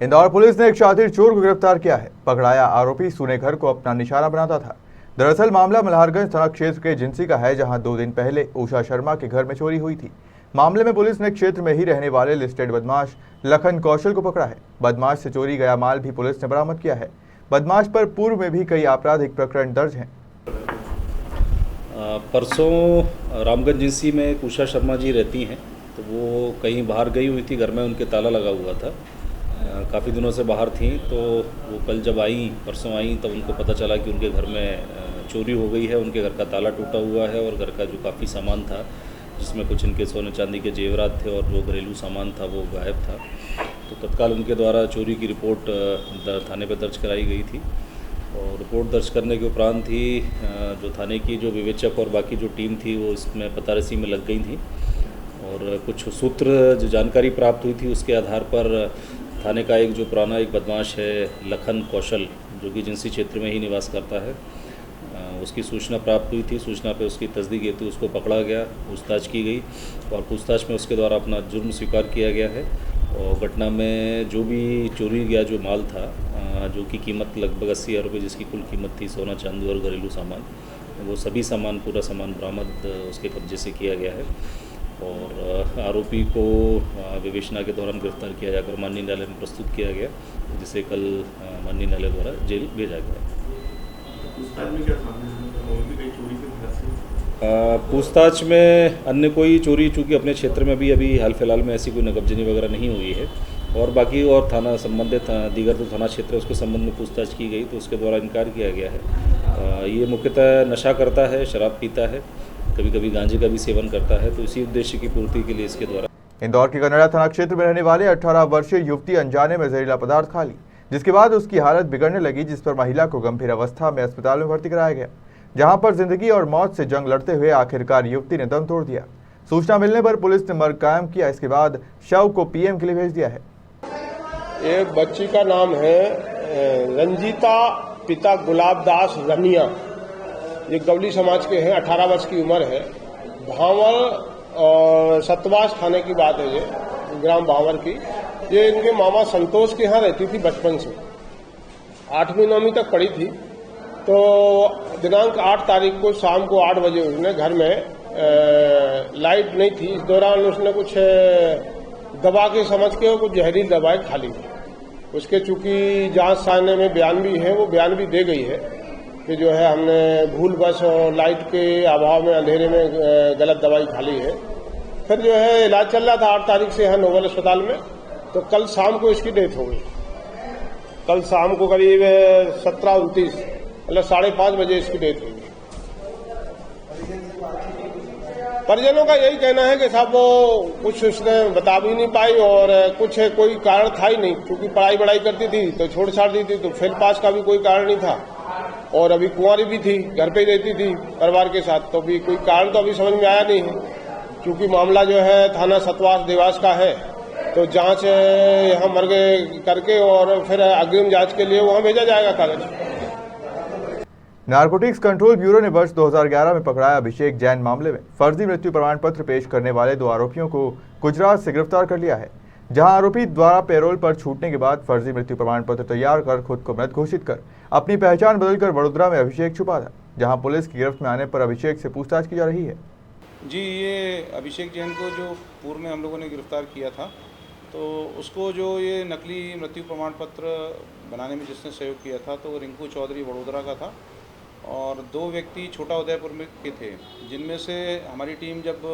Indore police ने एक शातिर चोर को गिरफ्तार किया है। पकड़ाया आरोपी सूने घर को अपना निशाना बनाता था। दरअसल मामला मल्हारगंज थाना क्षेत्र के जिंसी का है, जहां 2 दिन पहले उषा शर्मा के घर में चोरी हुई थी। मामले में पुलिस ने क्षेत्र में ही रहने वाले लिस्टेड बदमाश लखन कौशल को पकड़ा है। बदमाश से चोरी गया माल भी पुलिस ने बरामद किया है। बदमाश पर पूर्व में भी कई आपराधिक प्रकरण दर्ज हैं। परसों रामगंज जिंसी में एक उषा शर्मा जी रहती हैं, तो वो कहीं बाहर गई हुई थी, घर में उनके ताला लगा हुआ था। काफ़ी दिनों से बाहर थी, तो वो कल जब परसों आई तब उनको पता चला कि उनके घर में चोरी हो गई है। उनके घर का ताला टूटा हुआ है और घर का जो काफ़ी सामान था, जिसमें कुछ इनके सोने चांदी के जेवरात थे और जो घरेलू सामान था वो गायब था। तो तत्काल उनके द्वारा चोरी की रिपोर्ट थाने पर दर्ज कराई गई थी और रिपोर्ट दर्ज करने के उपरांत ही जो थाने की जो विवेचक और बाकी जो टीम थी वो इसमें पतारसी में लग गई थी और कुछ सूत्र जो जानकारी प्राप्त हुई थी उसके आधार पर थाने का एक जो पुराना एक बदमाश है लखन कौशल, जो कि जिंसी क्षेत्र में ही निवास करता है, उसकी सूचना प्राप्त हुई थी। सूचना पे उसकी तस्दीक हेतु उसको पकड़ा गया, पूछताछ की गई और पूछताछ में उसके द्वारा अपना जुर्म स्वीकार किया गया है। और घटना में जो भी चोरी गया जो माल था, जो कि कीमत लगभग 80,000 रुपये जिसकी कुल कीमत थी, सोना चांदी और घरेलू सामान, वो सभी सामान पूरा सामान बरामद उसके कब्जे से किया गया है और आरोपी को विवेचना के दौरान गिरफ्तार किया जाकर माननीय न्यायालय में प्रस्तुत किया गया, जिसे कल माननीय न्यायालय द्वारा जेल भेजा गया। पूछताछ में अन्य कोई चोरी, चूँकि अपने क्षेत्र में भी अभी हाल फिलहाल में ऐसी कोई नकबजनी वगैरह नहीं हुई है और बाकी और थाना संबंधित दीगर जो थाना क्षेत्र है उसके संबंध में पूछताछ की गई तो उसके द्वारा इनकार किया गया है। ये मुख्यतः नशा करता है, शराब पीता है, कभी कभी गांजे का भी सेवन करता है, तो इसी उद्देश्य की पूर्ति के लिए इसके द्वारा। इंदौर के कनड़ा थाना क्षेत्र में रहने वाले 18 वर्षीय युवती अनजाने में जहरीला पदार्थ खा ली, जिसके बाद उसकी हालत बिगड़ने लगी, जिस पर महिला को गंभीर अवस्था में अस्पताल में भर्ती कराया गया, जहां पर जिंदगी और मौत से जंग लड़ते हुए आखिरकार युवती ने दम तोड़ दिया। सूचना मिलने पर पुलिस ने मर्ग कायम किया। इसके बाद शव को पीएम के लिए भेज दिया है। एक बच्ची का नाम है रंजीता, पिता गुलाब दास रनिया, ये गवली समाज के हैं, 18 वर्ष की उम्र है। भांवर और सतवास थाने की बात है, ये ग्राम भांवर की। ये इनके मामा संतोष के यहाँ रहती थी बचपन से, 8वीं 9वीं तक पढ़ी थी। तो दिनांक 8 तारीख को शाम को 8 बजे उसने घर में लाइट नहीं थी, इस दौरान उसने कुछ दबा के समझ के कुछ जहरीली दवाई खा ली। उसके चूंकि जांच सामने में बयान भी है, वो बयान भी दे गई है कि जो है हमने भूलवश और लाइट के अभाव में अंधेरे में गलत दवाई खा ली है। फिर जो है इलाज चल रहा था 8 तारीख से यहाँ नोबल अस्पताल में, तो कल शाम को इसकी डेथ हो गई। कल शाम को करीब 17:29 मतलब 5:30 बजे इसकी डेथ हुई। परिजनों का यही कहना है कि साहब वो कुछ उसने बता भी नहीं पाई और कुछ कोई कारण था ही नहीं, क्योंकि पढ़ाई बढ़ाई करती थी तो छोड़ छाड़ दी थी, तो फेल पास का भी कोई कारण नहीं था और अभी कुंवारी भी थी, घर पे ही रहती थी परिवार के साथ, तो भी कोई कारण तो अभी समझ में आया नहीं है। क्योंकि मामला जो है थाना सतवास देवास का है, तो जांच यहाँ मर्ग करके और फिर अग्रिम जांच के लिए वहाँ भेजा जाएगा कागज। नारकोटिक्स कंट्रोल ब्यूरो ने वर्ष 2011 में पकड़ाया अभिषेक जैन मामले में फर्जी मृत्यु प्रमाण पत्र पेश करने वाले 2 आरोपियों को गुजरात से गिरफ्तार कर लिया है, जहां आरोपी द्वारा पैरोल पर छूटने के बाद फर्जी मृत्यु प्रमाण पत्र तैयार कर खुद को मृत घोषित कर अपनी पहचान बदलकर वडोदरा में अभिषेक छुपा था, जहां पुलिस की गिरफ्त में आने पर अभिषेक से पूछताछ की जा रही है। जी, ये अभिषेक जैन को जो पूर्व में हम लोगों ने गिरफ्तार किया था, तो उसको जो ये नकली मृत्यु प्रमाण पत्र बनाने में जिसने सहयोग किया था, तो रिंकू चौधरी वडोदरा का था और 2 व्यक्ति छोटा उदयपुर में के थे, जिनमें से हमारी टीम जब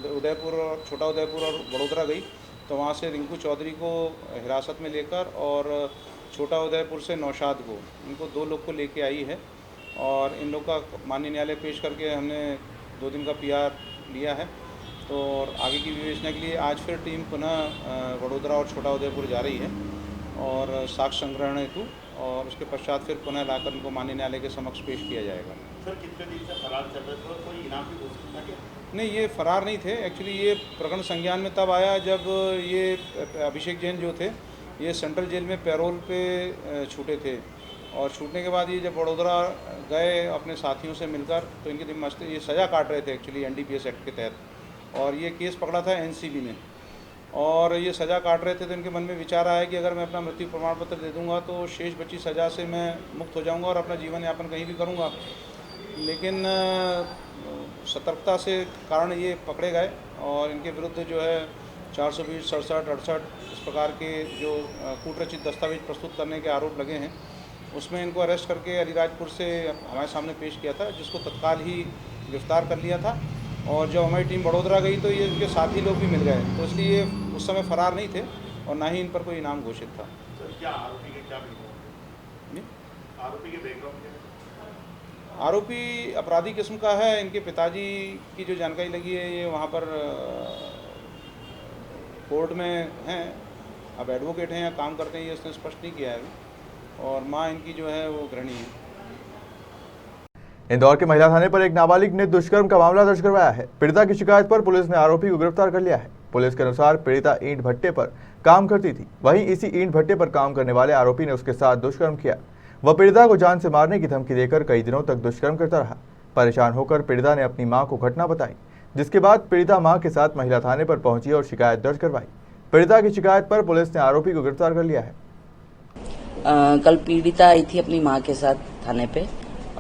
उदयपुर और छोटा उदयपुर और वडोदरा गई तो वहाँ से रिंकू चौधरी को हिरासत में लेकर और छोटा उदयपुर से नौशाद को, इनको 2 लोग को लेके आई है और इन लोग का माननीय न्यायालय पेश करके हमने 2 दिन का PR लिया है। तो आगे की विवेचना के लिए आज फिर टीम पुनः वडोदरा और छोटा उदयपुर जा रही है और साक्ष्य संग्रहण हेतु, और उसके पश्चात फिर पुनः लाकर उनको माननीय न्यायालय के समक्ष पेश किया जाएगा। सर, कितने दिन से फरार चल रहे थे और कोई इनाम भी घोषित था क्या? नहीं, ये फरार नहीं थे। एक्चुअली ये प्रकरण संज्ञान में तब आया जब ये अभिषेक जैन जो थे ये सेंट्रल जेल में पैरोल पे छूटे थे और छूटने के बाद ये जब वडोदरा गए अपने साथियों से मिलकर, तो इनके ये सज़ा काट रहे थे एक्चुअली NDPS एक्ट के तहत, और ये केस पकड़ा था NCB ने और ये सज़ा काट रहे थे तो इनके मन में विचार आया कि अगर मैं अपना मृत्यु प्रमाण पत्र दे दूंगा तो शेष बची सज़ा से मैं मुक्त हो जाऊंगा और अपना जीवन यापन कहीं भी करूंगा। लेकिन सतर्कता से कारण ये पकड़े गए और इनके विरुद्ध जो है 420, 67, 68 इस प्रकार के जो कूटरचित दस्तावेज प्रस्तुत करने के आरोप लगे हैं, उसमें इनको अरेस्ट करके अलीराजपुर से हमारे सामने पेश किया था, जिसको तत्काल ही गिरफ्तार कर लिया था। और जब हमारी टीम बड़ोदरा गई तो ये इनके साथी लोग भी मिल गए, तो इसलिए उस समय फरार नहीं थे और ना ही इन पर कोई इनाम घोषित था। क्या आरोपी के क्या बैकग्राउंड है? आरोपी के बैकग्राउंड क्या है? आरोपी अपराधी किस्म का है। इनके पिताजी की जो जानकारी लगी है, ये वहाँ पर कोर्ट में हैं, अब एडवोकेट हैं या काम करते हैं, ये उसने स्पष्ट नहीं किया है अभी। और माँ इनकी जो है वो गृहिणी है। इंदौर के महिला थाने पर एक नाबालिग ने दुष्कर्म का मामला दर्ज करवाया है। पीड़िता की शिकायत पर पुलिस ने आरोपी को गिरफ्तार कर लिया है। पुलिस के अनुसार पीड़िता ईंट भट्टे पर काम करती थी। वहीं इसी ईंट भट्टे पर काम करने वाले आरोपी ने उसके साथ दुष्कर्म किया। वह पीड़िता को जान से मारने की धमकी देकर कई दिनों तक दुष्कर्म करता रहा। परेशान होकर पीड़िता ने अपनी मां को घटना बताई, जिसके बाद पीड़िता मां के साथ महिला थाने पर पहुंची और शिकायत दर्ज करवाई। पीड़िता की शिकायत पर पुलिस ने आरोपी को गिरफ्तार कर लिया है। कल पीड़िता आई थी अपनी मां के साथ थाने पे,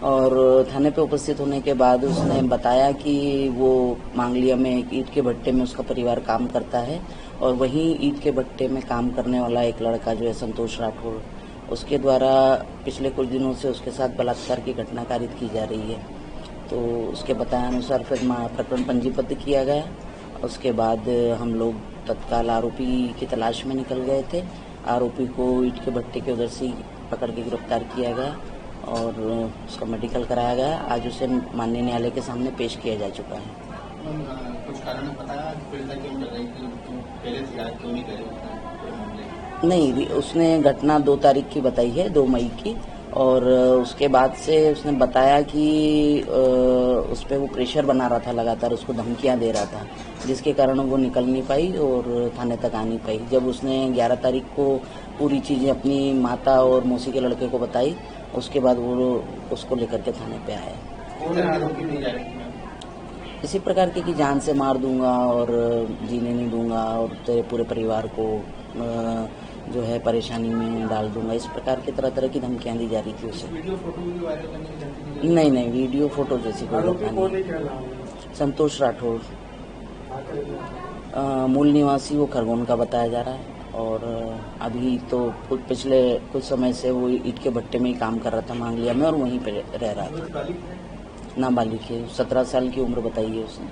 और थाने पे उपस्थित होने के बाद उसने बताया कि वो मांगलिया में एक ईंट के भट्टे में उसका परिवार काम करता है और वहीं ईंट के भट्टे में काम करने वाला एक लड़का जो है संतोष राठौर, उसके द्वारा पिछले कुछ दिनों से उसके साथ बलात्कार की घटना कारित की जा रही है। तो उसके बताए अनुसार फिर प्रकरण पंजीबद्ध किया गया। उसके बाद हम लोग तत्काल आरोपी की तलाश में निकल गए थे। आरोपी को ईंट के भट्टे के उधर से पकड़ के गिरफ्तार किया गया और उसका मेडिकल कराया गया। आज उसे माननीय न्यायालय के सामने पेश किया जा चुका है। कुछ कारण पता पीड़िता क्यों कर रही थी, पहले शिकायत क्यों नहीं करी? नहीं, उसने घटना 2 तारीख की बताई है, 2 मई की, और उसके बाद से उसने बताया कि उस पर वो प्रेशर बना रहा था, लगातार उसको धमकियां दे रहा था, जिसके कारण वो निकल नहीं पाई और थाने तक आ नहीं पाई। जब उसने 11 तारीख को पूरी चीज़ें अपनी माता और मौसी के लड़के को बताई, उसके बाद वो उसको लेकर के थाने पे आया। कौन आरोपी नहीं जा रही? इसी प्रकार की कि जान से मार दूंगा और जीने नहीं दूंगा और तेरे पूरे परिवार को जो है परेशानी में डाल दूंगा, इस प्रकार की तरह की धमकियां दी जा रही थी उसे। वीडियो फोटो भी वायरल करने की धमकी दी? नहीं, वीडियो फोटो जैसी कोई घटना नहीं। संतोष राठौर, मूल निवासी वो खरगोन का बताया जा रहा है और अभी तो पिछले कुछ समय से वो ईंट के भट्टे में ही काम कर रहा था मांगलिया में और वहीं पे रह रहा था। नाबालिग है, 17 साल की उम्र बताई है उसने।